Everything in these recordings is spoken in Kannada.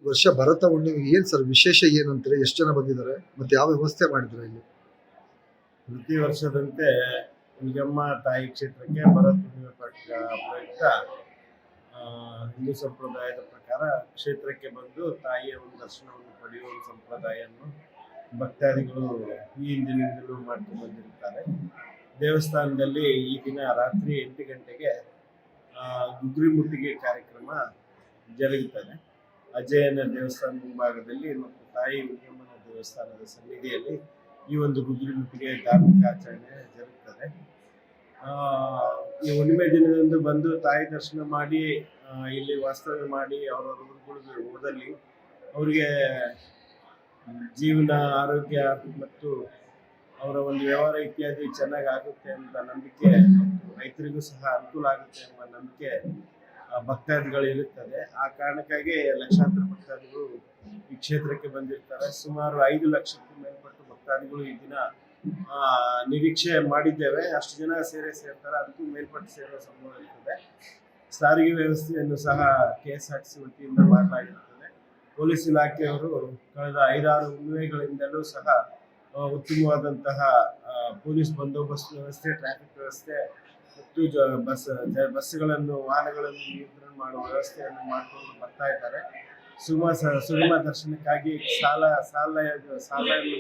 ವರ್ಷ ಭರತ ಹುಣ್ಣಿಮೆ ಏನ್ ಸರ್ ವಿಶೇಷ ಏನು ಅಂತಾರೆ? ಎಷ್ಟು ಜನ ಬಂದಿದ್ದಾರೆ ಮತ್ತೆ ಯಾವ ವ್ಯವಸ್ಥೆ ಮಾಡಿದ್ರೆ ಇಲ್ಲಿ? ಪ್ರತಿ ವರ್ಷದಂತೆ ನಿಗಮ್ಮ ತಾಯಿ ಕ್ಷೇತ್ರಕ್ಕೆ ಭರತ ಹುಣ್ಣಿಮೆ ಪ್ರಯುಕ್ತ ಹಿಂದೂ ಸಂಪ್ರದಾಯದ ಪ್ರಕಾರ ಕ್ಷೇತ್ರಕ್ಕೆ ಬಂದು ತಾಯಿಯ ಒಂದು ದರ್ಶನವನ್ನು ಪಡೆಯುವ ಒಂದು ಸಂಪ್ರದಾಯವನ್ನು ಭಕ್ತಾದಿಗಳು ಈ ಹಿಂದಿನಿಂದಲೂ ಮಾಡ್ಕೊಂಡು ಬಂದಿರುತ್ತಾರೆ. ದೇವಸ್ಥಾನದಲ್ಲಿ ಈ ದಿನ ರಾತ್ರಿ 8 ಗಂಟೆಗೆ ಗುಗ್ರಿ ಮುಟ್ಟಿಗೆ ಕಾರ್ಯಕ್ರಮ ಜರುಗುತ್ತದೆ. ಅಜಯನ ದೇವಸ್ಥಾನ ಮುಂಭಾಗದಲ್ಲಿ ಮತ್ತು ತಾಯಿ ನಿಗಮನ ದೇವಸ್ಥಾನದ ಸನ್ನಿಧಿಯಲ್ಲಿ ಈ ಒಂದು ಗುಗ್ರಿ ಮುಟ್ಟಿಗೆ ಧಾರ್ಮಿಕ ಆಚರಣೆ ಜರುಗುತ್ತದೆ. ಈ ಹುಣ್ಣಿಮೆ ದಿನದಂದು ಬಂದು ತಾಯಿ ದರ್ಶನ ಮಾಡಿ ಇಲ್ಲಿ ವಾಸ್ತವ್ಯ ಮಾಡಿ ಅವರ ಊರುಗಳಿಗೆ ಹೋದಲ್ಲಿ ಅವರಿಗೆ ಜೀವನ, ಆರೋಗ್ಯ ಮತ್ತು ಅವರ ಒಂದು ವ್ಯವಹಾರ ಇತ್ಯಾದಿ ಚೆನ್ನಾಗಿ ಆಗುತ್ತೆ ಎಂಬ ನಂಬಿಕೆ ಮತ್ತು ರೈತರಿಗೂ ಸಹ ಅನುಕೂಲ ಆಗುತ್ತೆ ಎಂಬ ನಂಬಿಕೆ ಭಕ್ತಾದಿಗಳು ಇರುತ್ತದೆ. ಆ ಕಾರಣಕ್ಕಾಗಿ ಲಕ್ಷಾಂತರ ಭಕ್ತಾದಿಗಳು ಈ ಕ್ಷೇತ್ರಕ್ಕೆ ಬಂದಿರ್ತಾರೆ. ಸುಮಾರು 5 ಲಕ್ಷಕ್ಕೂ ಮೇಲ್ಪಟ್ಟು ಭಕ್ತಾದಿಗಳು ಈ ದಿನ ನಿರೀಕ್ಷೆ ಮಾಡಿದ್ದೇವೆ. ಅಷ್ಟು ಜನ ಸೇರ್ತಾರೆ. ಅದಕ್ಕೂ ಮೇಲ್ಪಟ್ಟು ಸೇರುವ ಸಂಭವ ಇರ್ತದೆ. ಸಾರಿಗೆ ವ್ಯವಸ್ಥೆಯನ್ನು ಸಹ KSRTC ವತಿಯಿಂದ ಮಾಡಲಾಗಿರುತ್ತದೆ. ಪೊಲೀಸ್ ಇಲಾಖೆಯವರು ಕಳೆದ 5-6 ಹುಣ್ಣಿಮೆಗಳಿಂದಲೂ ಸಹ ಉತ್ತಮವಾದಂತಹ ಪೊಲೀಸ್ ಬಂದೋಬಸ್ತ್ ವ್ಯವಸ್ಥೆ, ಟ್ರಾಫಿಕ್ ವ್ಯವಸ್ಥೆ ಮತ್ತು ಬಸ್ಗಳನ್ನು, ವಾಹನಗಳನ್ನು ನಿಯಂತ್ರಣ ಮಾಡುವ ವ್ಯವಸ್ಥೆಯನ್ನು ಮಾಡಿಕೊಂಡು ಬರ್ತಾ ಇದ್ದಾರೆ. ಸುಗಮ ದರ್ಶನಕ್ಕಾಗಿ ಸಾಲವನ್ನು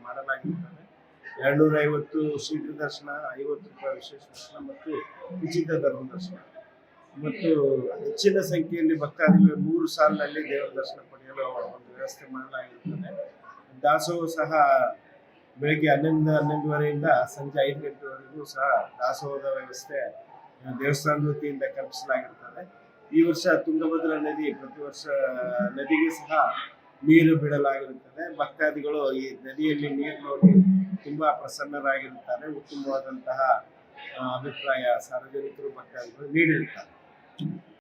ಮಾಡಲಾಗಿರುತ್ತದೆ. 250 ಶೀಘ್ರ ದರ್ಶನ, 50 ರೂಪಾಯಿ ವಿಶೇಷ ದರ್ಶನ ಮತ್ತು ಉಚಿತ ಧರ್ಮ ದರ್ಶನ ಮತ್ತು ಹೆಚ್ಚಿನ ಸಂಖ್ಯೆಯಲ್ಲಿ ಭಕ್ತಾದಿಗಳು 3 ಸಾಲಿನಲ್ಲಿ ದೇವರ ದರ್ಶನ ಪಡೆಯಲು ಒಂದು ವ್ಯವಸ್ಥೆ ಮಾಡಲಾಗಿರುತ್ತದೆ. ದಾಸೋಹ ಸಹ ಬೆಳಗ್ಗೆ 11:30ರಿಂದ ಸಂಜೆ 5 ಗಂಟೆವರೆಗೂ ಸಹ ದಾಸೋಹದ ವ್ಯವಸ್ಥೆ ದೇವಸ್ಥಾನದ ವತಿಯಿಂದ ಕಲ್ಪಿಸಲಾಗಿರುತ್ತದೆ. ಈ ವರ್ಷ ತುಂಗಭದ್ರಾ ನದಿ ಪ್ರತಿ ವರ್ಷ ನದಿಗೆ ಸಹ ನೀರು ಬಿಡಲಾಗಿರುತ್ತದೆ. ಭಕ್ತಾದಿಗಳು ಈ ನದಿಯಲ್ಲಿ ನೀರು ನೋಡಿ ತುಂಬಾ ಪ್ರಸನ್ನರಾಗಿರುತ್ತಾರೆ. ಉತ್ತಮವಾದಂತಹ ಅಭಿಪ್ರಾಯ ಸಾರ್ವಜನಿಕರು ಭಕ್ತಾದಿಗಳು ನೀಡಿರುತ್ತಾರೆ.